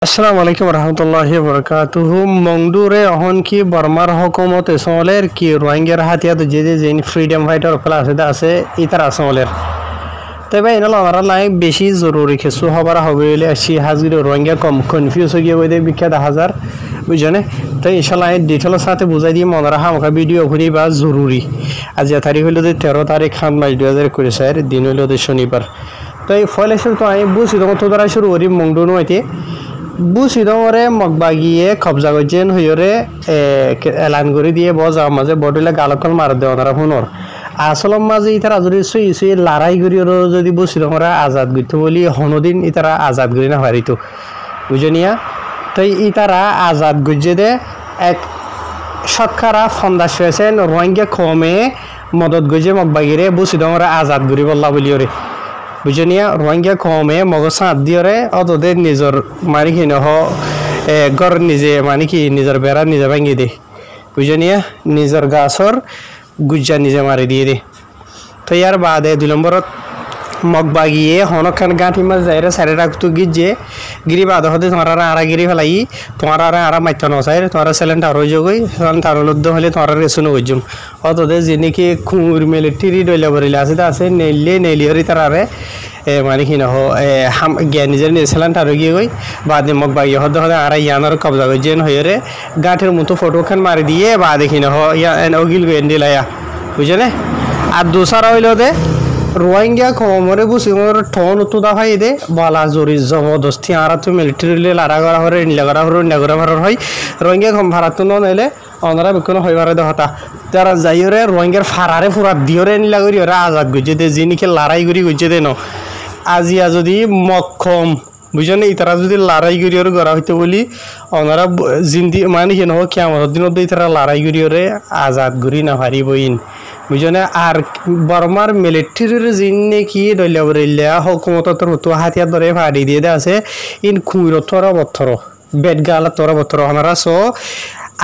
আসসালামু আলাইকুম রহমতুল্লাহি বরকাতুহু মংডুরে অহন কি বর্মার হকুমত সমলের কি রোহিঙ্গার হাতিয়াত যে যে ফ্রিডম ফাইটার ক্লাস আছে ইতার সমলের তবে এনল আমরা লাই বেশি জরুরি কিছু হবার হবে বলে আসি হাজির রোহিঙ্গা কম কনফিউজ হয়ে গিয়ে ওদের বিখ্যাত হাজার বুঝছেন তো ইনশাল্লাহ ডিটেলের সাথে বুঝাই দিয়ে মনে রাখা আমাকে ভিডিও ঘুরি বা জরুরি আজ তারিখ হইল 13 তারিখ 5 মাস 2024 দিন হইল শনিবার তো এই ফলে তো আমি বুঝি তখন তো দ্বারা শুরু করি মংডু নইতে বুঝি দমরে মগবাগিয়ে কবজা করছেন হইরে এলান করে দিয়ে বজা মাঝে বডিলে গালকল মার দেওয়া তারা হুনর আসলম মাঝে ইতারা যদি সুই সুই লড়াই করি যদি বুঝি তোমরা আজাদ করতে বলি হনদিন ইতারা আজাদ করি না পারিত বুঝনিয়া তো ইতারা আজাদ গুজে দে এক সৎকারা ফন্দাস হয়েছেন রোহিঙ্গা কমে মদত গুজে মগবাগিরে বুঝি তোমরা আজাদ করি বললা বলিওরে বুঝনিয়া রোহিঙ্গা কমে মগ সাঁত দিয়রে অতদের নিজের মারি কি নহ ঘর নিজে মানে কি নিজের বেড়া নিজে ভাঙি দে বুঝনিয়া নিজের গাছর গুজ্জা নিজে মারি দিয়ে দে তো ইয়ার বাদে 2 নম্বরত মগবাগিয়ে হনখান গাঁঠি মাছ যাইরে সাইডে রাখতো গিয়ে গিরি বাদ হতে তোমার আরা গিরি ফেলাই তোমার আরা মাইত নসাই তোমার সিলিন্ডার হয়ে যাগই সিলিন্ডার লদ্দ হলে তোমার রেশন হইজুম অতদের যিনিকি খুঁড় মেলে টিরি ডইলে বরিলে আছে নেলি হরি তারারে মানে কি নহ জ্ঞান নিজের সিলিন্ডার হয়ে গিয়ে বাদে মগবাগিয়ে হতে হতে আরা ইয়ানোর কবজা করে যেন হয়ে গাঁঠির মতো ফটো খান মারি দিয়ে বা দেখি নহ ইয়া অগিল গেন্ডিলাইয়া বুঝলে আর দোসারা হইল দে রোহিঙ্গা কমরে বুঝিমর ঠন উত্তুদা ভাই দে বলা জরি জবরদস্তি আরা তো মিলিটারি লারা করা হরে নিলা করা হরে নিলা করা ভার হয় রোহিঙ্গা কম ভাড়াতো নইলে অনরা বিকন হইবারে দহতা তারা যাইরে রোহিঙ্গার ফারারে ফুরা দিয়রে নিলা করি ওরা আজাদ গজে দে যিনিকে লড়াই করি গজে দে ন আজিয়া যদি মক্ষম বুঝলেন ইতারা যদি লড়াই করি ওর গড়া হইতে বলি ওনারা জিন্দি মানে কি নহ কেমন দিনত ইতারা লড়াই করি ওরে আজাদ করি না হারিবইন বুঝলেন আর বর্মার মিলিটারির জিন্নে কি দলিয়া বরিল্লা হকুমতর মতো হাতিয়ার ধরে ফাড়ি দিয়ে আছে ইন খুঁড় তোরা বথর বেড গালা তোরা বথর ওনারা সো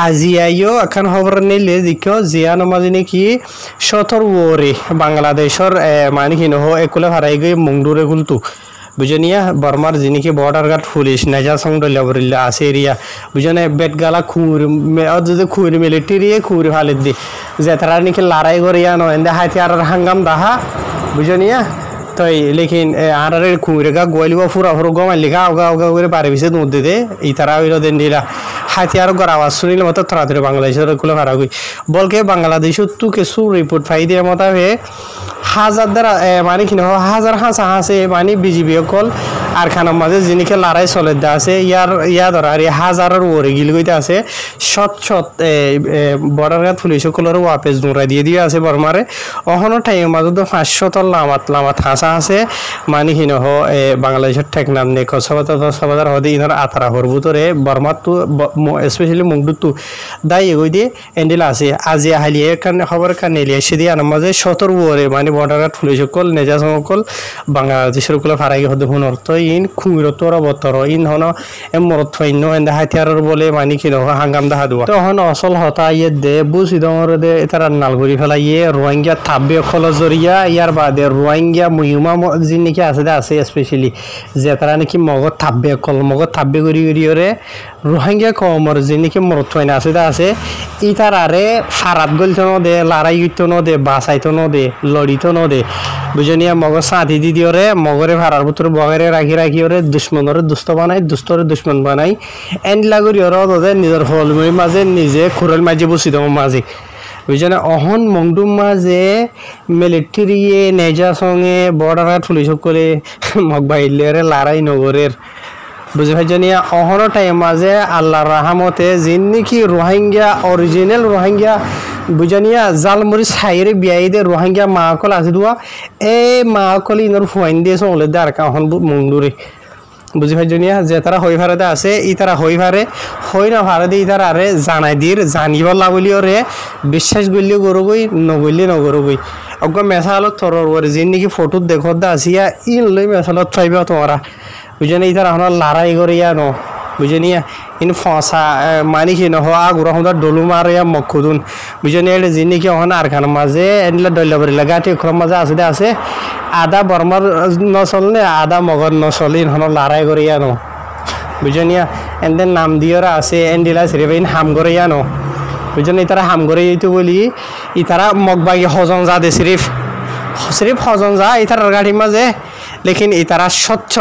আজিয়াইও এখন খবর নিলে দেখো জিয়া নমাজি নাকি 17 ওরে বাংলাদেশের মানে কি নহ একুলে হারাই গই মংডুরে গুলতু বুঝনিয়া বর্মার যিনিকি বর্ডার গার্ড পুলিশ নেজা সং দলিয়া বরিল্লা আছে এরিয়া বুঝনে বেড গালা খুঁড় যদি খুঁড় মিলিটারি খুঁড় ফালে দি যে তারা নাকি লড়াই করিয়া নয় হাতিয়ার হাঙ্গাম দাহা বুঝনিয়া তো লেকিন আর খুঁড়েগা গোয়ালিবা ফুরা ফুরো গমাই লিখা আওগা আওগা করে পারে বিছে নদী দে ই তারা হইল দেন দিলা হাতিয়ার গড় আওয়াজ শুনিলে মতো তাড়াতাড়ি বাংলাদেশের কুলে ভাড়া গই বলকে বাংলাদেশত তু কিছু রিপোর্ট পাই দিয়ে মতো হাজার দ্বারা মানে কি হাজার হাঁসে মানে বিজিবি অকল আর খানার মাঝে যিনিকে লড়াই চলে দা আছে ইয়া ধরা আর হাজারের ওরে গিল গইতে আছে শত বর্ডার গার্ড পুলিশ সকলের ওয়াপেজ নোরা দিয়ে আছে বর্মারে অহনো টাইমের মাঝে তো 500 লামাত হাঁসা আছে মানে কি নহ বাংলাদেশের ঠেকনাম নে কসবাদার হদে ইনার আতারা হরবুতরে বর্মার তো স্পেশালি মুংডু তো দাই এগোই দিয়ে এন্ডেল আছে আজি হালিয়ে খবর কান এলিয়ে এসে দিয়ে আনার মাঝে 17 ওরে মানে বর্ডার গার্ড পুলিশ সকল নেজা সকল বাংলাদেশের কুলে ফারাই হদে হুনর তো ইন খুঁড় তোরা বতর ইন হন মরত ফাইন্য এন্দা হাতিয়ারর বলে মানে কি নহ হাঙ্গাম দেখা দেওয়া তো হন অসল হতা ইয়ে দে বুঝি দমর দে তারা নালগুড়ি ফেলাইয়ে রোহিঙ্গা থাব্বে খল জরিয়া ইয়ার বাদে রোহিঙ্গা মহিমা যিন নাকি আছে স্পেশালি যে তারা নাকি মগত থাব্বে করি ওরে রোহিঙ্গা কমর যিন নাকি মরত ফাইনা আছে ই তারারে ফারাত গলতো নদে লড়াই করতো নদে বাঁচাইতো নদে লড়িতো নদে বুঝনিয়া মগজ সাঁতি দি দিওরে মগরে ভাড়ার ভিতরে বগারে রাখি ওরে দুশ্মনরে দুষ্ট বানাই দুষ্টরে দুশ্মন বানাই এন্ড লাগরি ওরা ওদের নিজের ফলমুড়ির মাঝে নিজে খুরল মাঝে বসি দেবো মাঝে বুঝছেন অহন মংডুম মাঝে মিলিটারি নেজা সঙ্গে বর্ডার গার্ড পুলিশ সকলে মগবাইলেরে লড়াই নগরের বুঝে ভাইজানিয়া অহনো টাইম মাঝে আল্লাহর রাহমতে যিন নাকি রোহিঙ্গা অরিজিনাল রোহিঙ্গা বুঝানিয়া জালমুড়ি সাইরে বিয়াই দে রোহিঙ্গা মাকল আছে দুয়া এই মাকল ইনর ফুয়াইন দিয়ে চলে দে আর কাহন মংডুরে বুঝি ভাইজনিয়া যে তারা হই ভাড়াতে আছে ই তারা হই ভারে হই না ভাড়া দিয়ে তারা আরে জানাই দিয়ে জানিবার লাবলিও রে বিশ্বাস করলেও গরুগই নগরলে নগরুগই অজ্ঞ মেসালত থরর ওরে যিন নাকি ফটো দেখত দা আসিয়া ইন লই মেসালত পাইবা তোমরা বুঝেন এই তারা আমার লড়াই করিয়া ন বুঝেনিয়া ইন ফসা মানি কি নহ আগুরা হম ডলু মারিয়া মক্ষুদুন বুঝেনি এটা যিনি কি হন আর খান মাঝে এনলা ডল্লা বরিলা গাটি খরম মাঝে আছে আদা বর্মার নচল নে আদা মগর নচল ইন হন লড়াই করিয়া ন বুঝনিয়া এন্ডের নাম দিয়েরা আছে এন্ডিলা সিরিবেন হাম করে জানো বুঝনি ইতারা হাম করে এইতো বলি ইতারা মগবাগি হজন যা দে সিরিফ হজন যা ইতার গাড়ির মাঝে লেকিন ইতারা স্বচ্ছ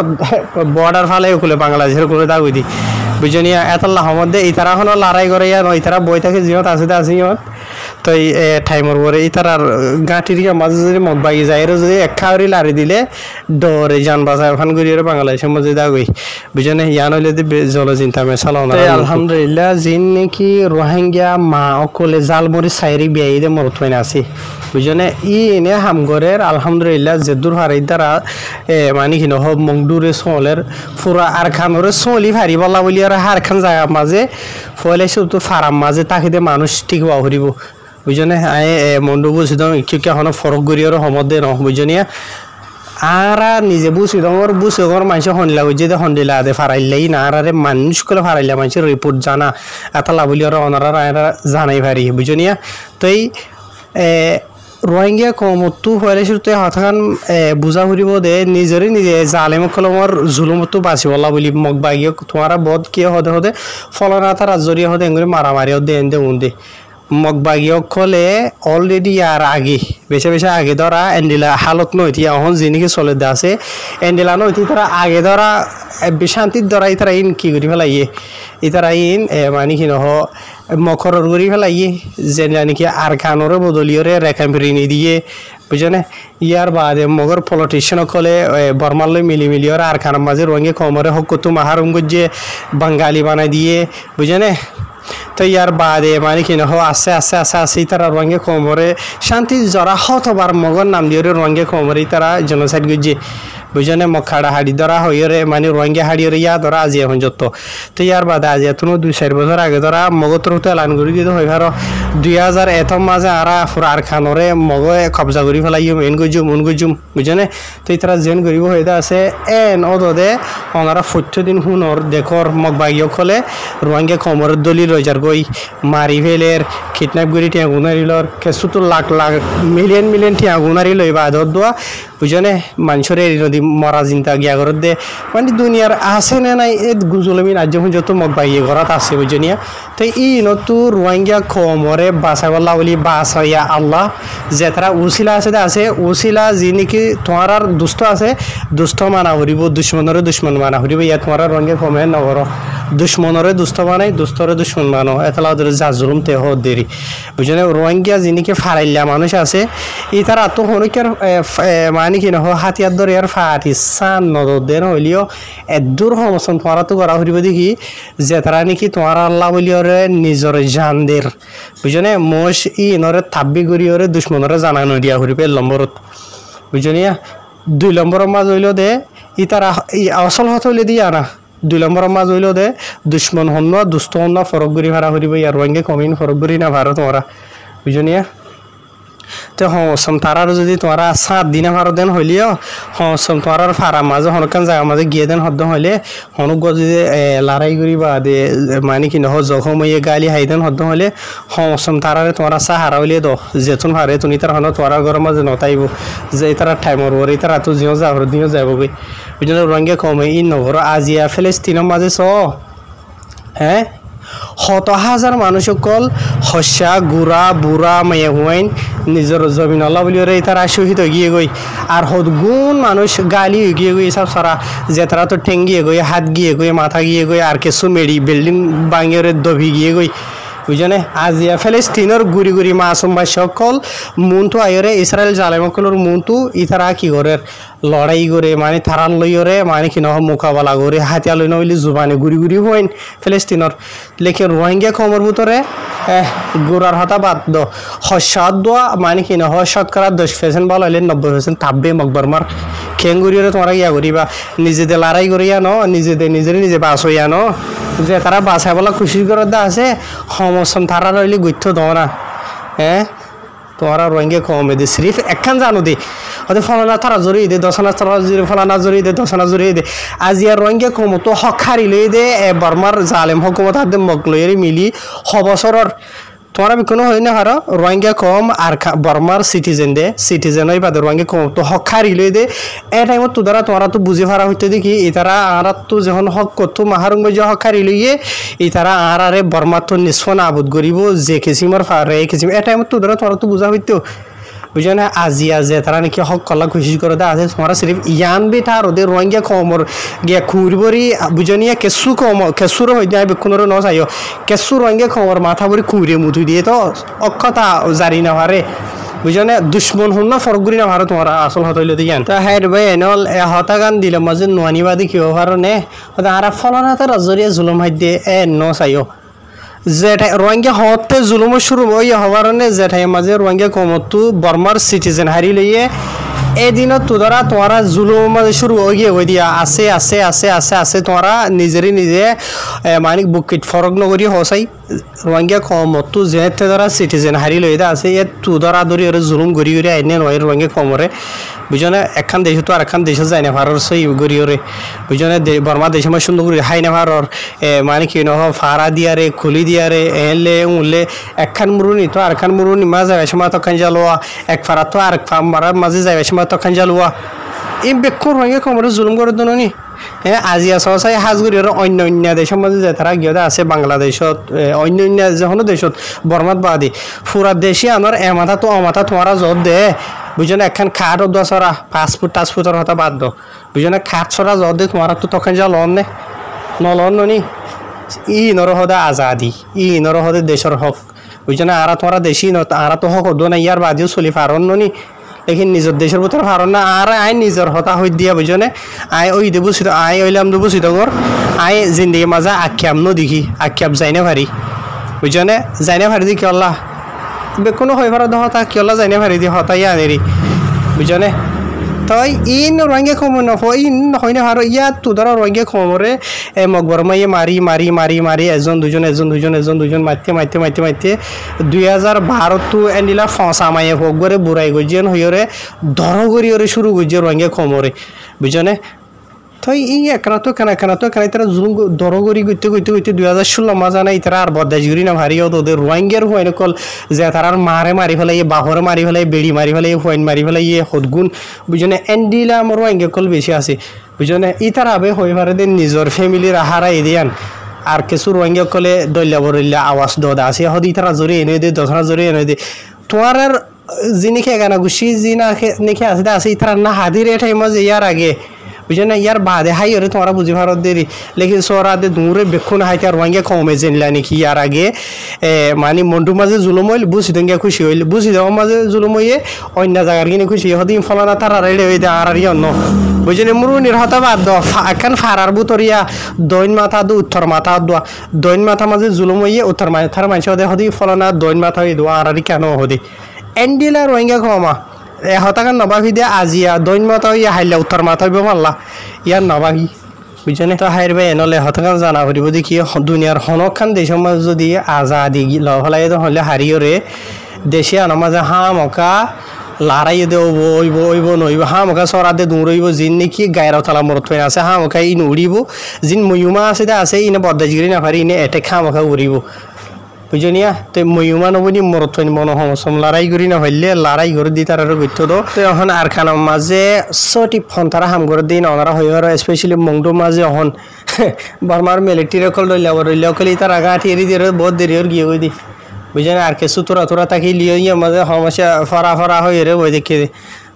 বর্ডার ফালে খুলে বাংলাদেশের খুলে দাগুই দি বুঝনিয়া এতাল্লাহ মধ্যে ইতারা হলো লড়াই করে জানো ইতারা বই থাকে জিয়ত আছে জিয়ত তো এই টাইমর পরে ইতারার গাঁটির মাঝে যদি মগবাগি যায় যদি এক খাওয়ারি লাড়ি দিলে ডরে যান বাজার ওখান ঘুরিয়ে বাংলাদেশের মধ্যে দাগুই বুঝনে ইয়ান হইলে জলচিন্তা মেশালো না আলহামদুলিল্লাহ যিন নাকি রোহিঙ্গা মা অকলে জালমরি সাইরি বিয়াইদে মরতমাইন আছে বুঝনে ই এনে হামগরের আলহামদুলিল্লাহ যেদুর হারাই দ্বারা মানে কি নহ মংডুরে সোলের পুরা আর খানরে সোলি ভারি বলা বলি আর হার খান জায়গা মাঝে ফলে শুধু ফারাম মাঝে তাকে মানুষ ঠিক হওয়া হরিব বুঝনে মন্ডু বুঝিদ এখনো ফরক গড়িয়ে সমদে ন বুঝনিয়া আর নিজে বুঝিদর বুঝগর মানুষ হনলা বুঝে হন্দিলা দে ফারাইলাই না আর মানুষ করে ফারাইলা মানুষের রিপোর্ট জানা এত লাভলি আর ওনারা জানাই পারি বুঝনিয়া তো এই রোহিঙ্গা কমতো হলে শুরুতে হঠাৎ বুঝা ফুরিব দে নিজরে নিজে জালেম কলমর জুলুমতো বাঁচিবলা বলি মগবাগিয়ে তোমারা বদ কিয় হদে হদে ফলনা তার জরিয়ে হদে এগুলি মারামারি দে এনে উন্দে মগবাগিয়ে কলে অলরেডি আর আগে বেশি বেশি আগে ধরা এন্ডিলা হালত নইতি এখন যিনিকে চলে দে আছে এন্ডিলা নইতি তারা আগে ধরা শান্তির ধরা ইতারা ইন কি করি ফেলাইয়ে ইতারা ইন মানে কি নহ মকরর করি ফেলাইয়ে যে নাকি আর খানোরে বদলিয়রে রেখা ফিরিনি দিয়ে বুঝনে ইয়ার বাদে মগর পলিটিশিয়ান কলে বর্মালয় মিলিওর আর খানার মাঝে রঙে কমরে হক তো মাহারুম গজ্জে বাঙালি বানাই দিয়ে বুঝনে তো ইয়ার বাদে মানে কি নহ আস্তে আস্তে আস্তে আস্তে তারা রঙে কমরে শান্তি জরা হতবার মগর নাম দিয়ে রঙে কমরে তারা জনসাইড গজ্জে বুঝনে মখাড়া হাড়ি ধরা হইরে মানে রঙে হাড়িয়ে ইয়া ধরা আজি এখন যত তো ইয়ার বাদে আজি এত 2-4 বছর আগে ধরা মগতর এলান করে দিতে হয় ভার 2001 মাঝে আর খানরে মগে কবজা করে ফেলাই মেন গজুম মন গজুম বুঝনে তো তারা জেন করিব হইতে আছে এন অদে ওনারা 40 দিন হুনর দেখর মগবাগিও খলে রঙে কমর দলি রইজার গই মারি ফেলের কিডন্যাপ করি টিয়া গুনারিলর কেসু তো লাখ লাখ মিলিয়ন টিয়া গুনারি লই বাদ দোয়া বুঝনে মানুষের নদী মরা চিন্তা গিয়া ঘরত দে মানে দুনিয়ার আছে না নাই এই গুজলমি রাজ্য যত মগবাগিয়ে ঘরত আছে বুঝনিয়া তো ই নতু রোহিঙ্গা কমরে বাঁচাবলা বলি বাঁচাইয়া আল্লাহ যে তারা উচিলা আছে উচিলা যি নাকি তোমার আর দুষ্ট আছে দুষ্ট মানা হরিব দুশ্মনরে দুশ্মন মানা হরিব ইয়া তোমার রঙে কমে নগর দুশ্মনরে দুষ্ট বানাই দুষ্টরে দুশ্মন মানো এতলা ওদের যা জুলুম তে হত দেরি বুঝনে রোহিঙ্গা যি নাকি ফারাইলা মানুষ আছে ই তারা তো হনকের মানে কি নহ হাতিয়ার ধরে আর ফাটি সান নদের হইলেও এদূর সমস্যা তোমার তো করা হরিব দেখি যে তারা নাকি তোমার আল্লাহ বলিওরে নিজর জানদের বুঝনে মোশ ই নরে থাব্বি করিওরে দুশ্মনরে জানানো দিয়া হরিবে নম্বরত বুঝনিয়া 2 নম্বরের মাঝ হইল দে ই তারা আসল হত হইলে দিয়া না 2 নম্বরের মাঝ হইল দে দুশ্মন হন দুষ্ট হন ফরক করি ভাড়া হরিব ইয়ার রঙে কমিন ফরক করি না ভাড়া তোমরা বুঝনিয়া তো হসম তারার যদি তোমরা 7 দিনে 12 দিন হইলেও হসম তোমরা ফারাম মাঝে হনকান জায়গা মাঝে গিয়ে দেন হদ্দ হইলে হনুক যদি লড়াই করি বা দে মানে কি নহ জখম হয়ে গালি হাইদেন হদ্দ হইলে হসম তারারে তোমরা সাহারা হইলে দো যেতুন হারে তুমি তার হন তোমরা ঘর মাঝে নতাইব যে তারা টাইমর ওর তারা তো জিও যাবর দিও যাবগে বুঝলে রঙে কমে ই নগর আজিয়া ফিলিস্তিনের মাঝে স হ্যাঁ শত হাজার মানুষ সকল হস্যা গুড়া বুড়া মেয়ে হুয়াইন নিজের জমিন আল্লাহ বলি তারা শহীদ গিয়ে গই আর গুণ মানুষ গালি গিয়ে গই সব সারা যে তারা তো ঠেঙ্গিয়ে গই হাত গিয়ে গই মাথা গিয়ে গই আর কিছু মেড়ি বিল্ডিং বাঙিয়ে দবি গিয়ে গই বুঝনে আজিয়া ফিলিস্তিনের গুড়ি গুড়ি মাসুম বা সকল মুনটো আইরে ইসরায়েল জালেমকলর মুনটো ইতারা কি করে লড়াই করে মানে থারান লইরে মানে কি নহ মোকাবেলা করে হাতিয়া লই নইলে জুবানে গুড়ি গুড়ি হইন ফিলিস্তিনের লেখে রোহিঙ্গা কমর ভিতরে গোড়ার হতা বাদ দ হসাদ দোয়া মানে কি নহ শতকরা 10% বলা হইলে 90% থাকবে মকবরমার খেঙ্গুরিরে তোমরা ইয়া করিবা নিজেদের লড়াই করিয়া ন নিজে বাস হইয়া ন যে তারা বাসায় বলা খুশি করে দা আছে সমস্যা তারা রইলে গুথ্য দাও না হ্যাঁ তোমরা রোহিঙ্গা কমে দে সিরিফ একখান জানো দে হয়তো ফলানা তারা জড়িয়ে দে 10 তারা ফলানা জড়িয়ে দে 10 জড়িয়ে দে আজি আর রোহিঙ্গা কম তো হক হারি লই দে বর্মার জালেম হুকুমত হাতে মগ লইরে মিলি 6 বছরের তোমারা কোনো হয় না হারো রোহিঙ্গা কম আর বর্মার সিটিজেন ওই বাদে রোহিঙ্গা কম তো হক হারি লই দে এ টাইমত তো দ্বারা তোমরা তো বুঝে ফারা হইতে দেখি এতারা আর তো যখন হক করতো মাহারুঙ্গ যে হক হারি লইয়ে এতারা আর আরে বর্মা তো নিঃস্ব আবুদ করিব যে কিসিমর ফারে কিসিম এ টাইমত তো দ্বারা তোমরা তো বুঝা হইতো বুঝো না আজিয়া যে তারা নাকি হক কলা খুশি করে দে আছে তোমারা সিরিফ ইয়ান বেটা আর ওদের রোহিঙ্গা কমর গিয়া খুঁড়বরি বুঝনিয়া কেসু কম কেসুর হয়ে যায় বেক্ষণেরও ন চাইও কেসু রোহিঙ্গা কমর মাথা বরি খুঁড়ে মুঠু দিয়ে তো অক্ষতা জারি না পারে বুঝনে দুশ্মন হন না ফরগুরি না ভারত তোমারা আসল হতইলে দিয়ান তা হ্যাঁ ভাই এনল হতাগান দিলে মাঝে নোয়ানিবাদী কিয় পারনে আর ফলনাতে রাজরিয়া জুলুম হাই দিয়ে ন চাইও যেটাই রোহিঙ্গা হতে জুলুম শুরু ওই হওয়ার যেটাই মাঝে রোহিঙ্গা কমতো বর্মার সিটিজেন হারি লইয়ে এদিনত তোরা তোমারা জুলুম মাঝে শুরু হয়ে গিয়ে ওই দিয়া আছে তোমরা নিজেরই নিজে মানে বুকিট ফরক নগরী হসাই রোহিঙ্গা কমতো যেতে ধরা সিটিজেন হারি লই দা আছে এ তোরা ধরি জুলুম গড়ি গড়ি আইনে নয় রোহিঙ্গা কমরে বুঝনে একখান দেশ তো আর একখান দেশে যায় না ভারর সই গড়িওরে বুঝনে বর্মা দেশে মানে সুন্দর করে হাই না ভারর মানে কি নহ ফাড়া দিয়ারে খুলি দিয়ারে এলে উলে একখান মুরুনি তো আর একখান মুরুনি মা যায় সময় তখন জালোয়া এক ফাড়া তো আর মারার মাঝে যায় সময় তখন জালোয়া এই বেক্ষণ রোহিঙ্গা কমরে জুলুম করে দিল নি আজিয়া সহসাই হাজগুড়ির অন্য দেশের মাঝে যে তারা গিয়ে আছে বাংলাদেশত অন্য যখন দেশত বর্মাত বাদী পুরা দেশে আমার এমাথা তো অমাথা তোমারা জব দে বুঝলে একখান খাট দোয়া সরা টাসফুটের হতা বাদ দো বুঝলে খাট সরা জব দে তোমার তো তখন যা লন নে নলন নি ই নরহদা আজাদি ই নরহদে দেশের হক বুঝলে আর তোমরা দেশি আর তো হক দো না ইয়ার বাদিও চলি পারন নি लेकिन निजर देशर भीतर पारो ना আর আই নিজের হতা হই দিয়া বুঝনে আই ওই দেবু সিদ আই ওইলাম দেবু সিদগর আই জিন্দগি মাজা আখ্যাম ন দেখি আখ্যাম যাইনে ভারি বুঝনে যাইনে ভারি দি কি আল্লাহ বেকোনো হই পারো হতা কি আল্লাহ যাইনে ভারি দি হতাই আনেরি বুঝনে তাই ইন রোহিঙ্গা কমন ইন হয় না ভারো ইয়াত তো ধরো রোহিঙ্গা কমরে মকবর মাইয়ে মারি এজন দুজন মারতে 2012 তো এন্ডিলা ফসা মাইয়ে হোক করে বুড়াই গজিয়ান হইরে ধরগরিয়রে শুরু গজিয়ে রোহিঙ্গা কমরে বুঝনে তাই এই একনা তো কেনা তারা জুলুম দরগরি গইতে 2016 মাঝে না ইতারা আর বদাজগুরি না ভারি ওদের রোহিঙ্গার হয় নকল যে তারার মারি ফেলাই বাহরে মারি ফেলাই বেড়ি মারি ফেলাই হোয়াইন মারি ফেলাই হদগুন বুঝনে এন্ডিলা আমার রোহিঙ্গা কল বেশি আছে বুঝনে ইতারা আবে হয়ে পারে দেন নিজের ফ্যামিলির আহারা এদিয়ান আর কিছু রোহিঙ্গা কলে দল্লা বরল্লা আওয়াজ দদা আছে হদি তারা জোরে এনে দে দশরা জোরে এনে দে তোমার আর যিনি খেয়ে গানা গুছি যিনা নেখে আছে ইতারা না হাদির এ টাইম যে ইয়ার আগে বুঝলে ইয়ার বাদে হাই ওরে তোমরা বুঝি ভারত দেরি লেকিন সোরাদে দূরে বেক্ষণ হাইতে আর রোহিঙ্গা কমে জেনলা নাকি ইয়ার আগে মানে মন্টুর মাঝে জুলুম হইল বুঝি দেঙ্গা খুশি হইল বুঝি দেওয়ার মাঝে জুলুম হইয়ে অন্য জায়গার কিনে খুশি হদিন ফলানা তারা রেড়ে হয়ে দেয় আর অন্য বুঝলি মুরুনির হতা বাদ দ এখন ফারার বুতরিয়া দৈন মাথা দু উত্তর মাথা দোয়া দৈন মাথা মাঝে জুলুম হইয়ে উত্তর মাথার মানুষ হদে হদি ফলানা দৈন মাথা হয়ে দোয়া আর কেন হদি এন্ডিলা রোহিঙ্গা কমা হতাকার নবাহি দিয়ে আজিয়া দৈন মাথা হইয়া হাইলা উত্তর মাথা হইব মাল্লা ইয়ার নবাহি বুঝছেনে তো হাইর ভাই এনলে হতাকান জানা করিব দেখি দুনিয়ার হনখান দেশের মাঝে যদি আজাদি লহলাই হলে হারিয়রে দেশে আনার মাঝে মকা লারাই দে ওইব নইব মকা সরাদে দৌড়ইব যিন নাকি গায়ের তালা মরত হয়ে আছে মকা ইন উড়িব যিন ময়ুমা আছে ইনে বদাজগিরি না পারি ইনে এটেক মকা উড়িব বুঝনিয়া তো ময়ুমা নবনি মরত মন সমসম লড়াই করি না হইলে লড়াই করে দি তার গত্য তো এখন আর খানার মাঝে সটি ফোন তারা হাম করে দিন ওনারা হয়ে স্পেশালি মংডুর মাঝে এখন বর্মার মিলিটারি কল রইলে তার আগা ঠেরি দিয়ে বহুত দেরি গিয়ে ওই দি বুঝলেন আর কিছু তোরা তাকে লিয়ে মাঝে সমস্যা ফরা হয়ে রে ওই দেখে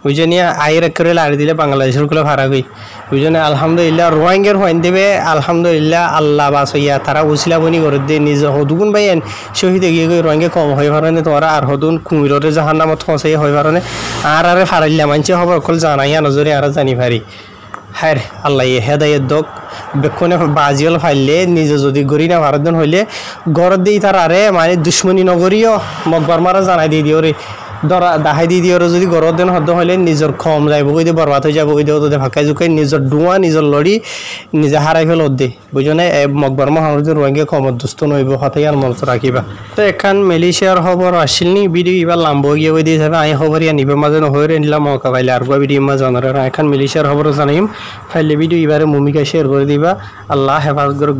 বুঝনিয়া আইর করে লাড়ি দিলে বাংলাদেশের গুলো ভাড়া গই বুঝলেন আলহামদুলিল্লাহ রোহিঙ্গার হইন দেবে আলহামদুলিল্লাহ আল্লাহ বাস হইয়া তারা উছিলা বনি করে দিয়ে নিজ হদুগুন বাইন শহীদে গিয়ে গই রোহিঙ্গা কম হয়ে পারে তোরা আর হদুন কুমিররে জাহান নামত ফসাই হয়ে পারে আর ফারাইল্লা মানছে খবর অকল জানাইয়া নজরে আর জানি পারি হ্যাঁ আল্লাহ হেদায়ত দোক বেক্ষণে বাজিল ফাইলে নিজে যদি গড়ি না ভারতজন হইলে গড় দিই তার আরে মানে দুশ্মনী নগরীয় মকবার মারা জানাই দিয়ে দিও রে ধরা দাহাই দি দিয়ে যদি গরত দিন হদ্দ হইলে নিজের কম যাইব কই দিয়ে বরবাদ হয়ে যাব কই দিয়ে তোদের ফাঁকাই জুকাই নিজের ডুয়া নিজের লড়ি নিজে হারাই ফেল দে বুঝনে মকবর মহানদী রোহিঙ্গা কমত দুস্থ নইব হতাই আর মনত রাখিবা তো এখান মালয়েশিয়ার খবর আসছিল নি ভিডিও এবার লাম্ব গিয়ে ওই দিয়ে যাবে আই খবর ইয়া নিবে মাঝে নহয়ে নিলাম মৌকা পাইলে আর ভিডিও মাঝে জানার এখন মালয়েশিয়ার খবর জানাইম ফাইলে ভিডিও এবারে ভূমিকা শেয়ার করে দিবা আল্লাহ হেফাজত করুক।